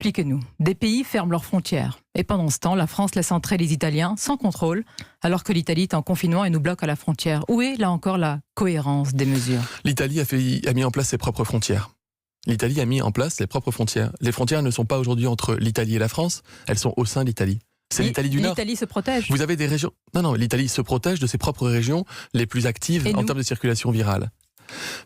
expliquez-nous. Des pays ferment leurs frontières. Et pendant ce temps, la France laisse entrer les Italiens sans contrôle, alors que l'Italie est en confinement et nous bloque à la frontière. Où est, là encore, la cohérence des mesures ? L'Italie a mis en place ses propres frontières. L'Italie a mis en place ses propres frontières. Les frontières ne sont pas aujourd'hui entre l'Italie et la France, elles sont au sein de l'Italie. C'est l'Italie du Nord. L'Italie se protège. Vous avez des régions... Non, l'Italie se protège de ses propres régions les plus actives en termes de circulation virale.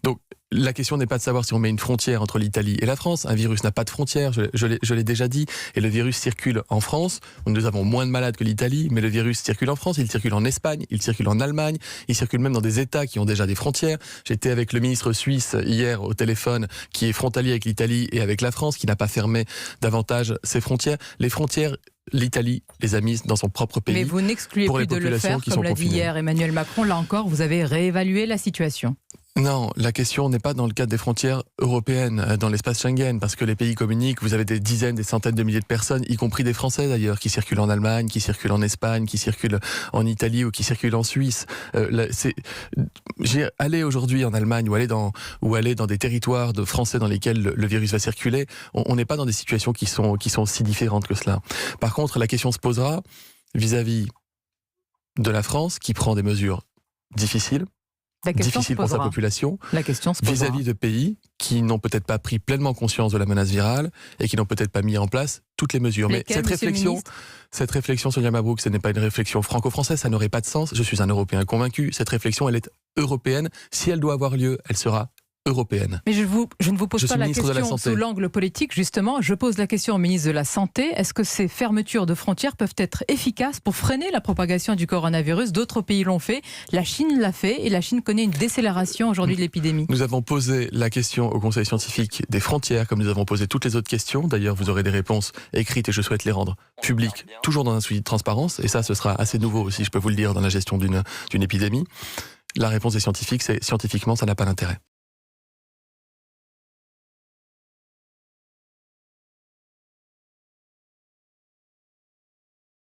Donc, la question n'est pas de savoir si on met une frontière entre l'Italie et la France. Un virus n'a pas de frontière, je l'ai déjà dit. Et le virus circule en France. Nous avons moins de malades que l'Italie, mais le virus circule en France, il circule en Espagne, il circule en Allemagne, il circule même dans des États qui ont déjà des frontières. J'étais avec le ministre suisse hier au téléphone, qui est frontalier avec l'Italie et avec la France, qui n'a pas fermé davantage ses frontières. Les frontières, l'Italie les a mises dans son propre pays. Mais vous n'excluez plus de le faire, comme l'a dit hier Emmanuel Macron. Là encore, vous avez réévalué la situation. Non, la question n'est pas dans le cadre des frontières européennes, dans l'espace Schengen, parce que les pays communiquent, vous avez des dizaines, des centaines de milliers de personnes, y compris des Français d'ailleurs, qui circulent en Allemagne, qui circulent en Espagne, qui circulent en Italie ou qui circulent en Suisse. Aller aujourd'hui en Allemagne ou aller dans des territoires de Français dans lesquels le virus va circuler, on n'est pas dans des situations qui sont si différentes que cela. Par contre, la question se posera vis-à-vis de la France, qui prend des mesures difficiles, pour sa population, vis-à-vis de pays qui n'ont peut-être pas pris pleinement conscience de la menace virale et qui n'ont peut-être pas mis en place toutes les mesures. Mais cette réflexion, Sonia Mabrouk, ce n'est pas une réflexion franco-française, ça n'aurait pas de sens. Je suis un Européen convaincu. Cette réflexion, elle est européenne. Si elle doit avoir lieu, elle sera européenne. Mais je ne vous pose pas la question sous l'angle politique, justement. Je pose la question au ministre de la Santé. Est-ce que ces fermetures de frontières peuvent être efficaces pour freiner la propagation du coronavirus ? D'autres pays l'ont fait. La Chine l'a fait et la Chine connaît une décélération aujourd'hui de l'épidémie. Nous avons posé la question au Conseil scientifique des frontières, comme nous avons posé toutes les autres questions. D'ailleurs, vous aurez des réponses écrites et je souhaite les rendre publiques, toujours dans un souci de transparence. Et ça, ce sera assez nouveau aussi, je peux vous le dire, dans la gestion d'une épidémie. La réponse des scientifiques, c'est scientifiquement, ça n'a pas d'intérêt.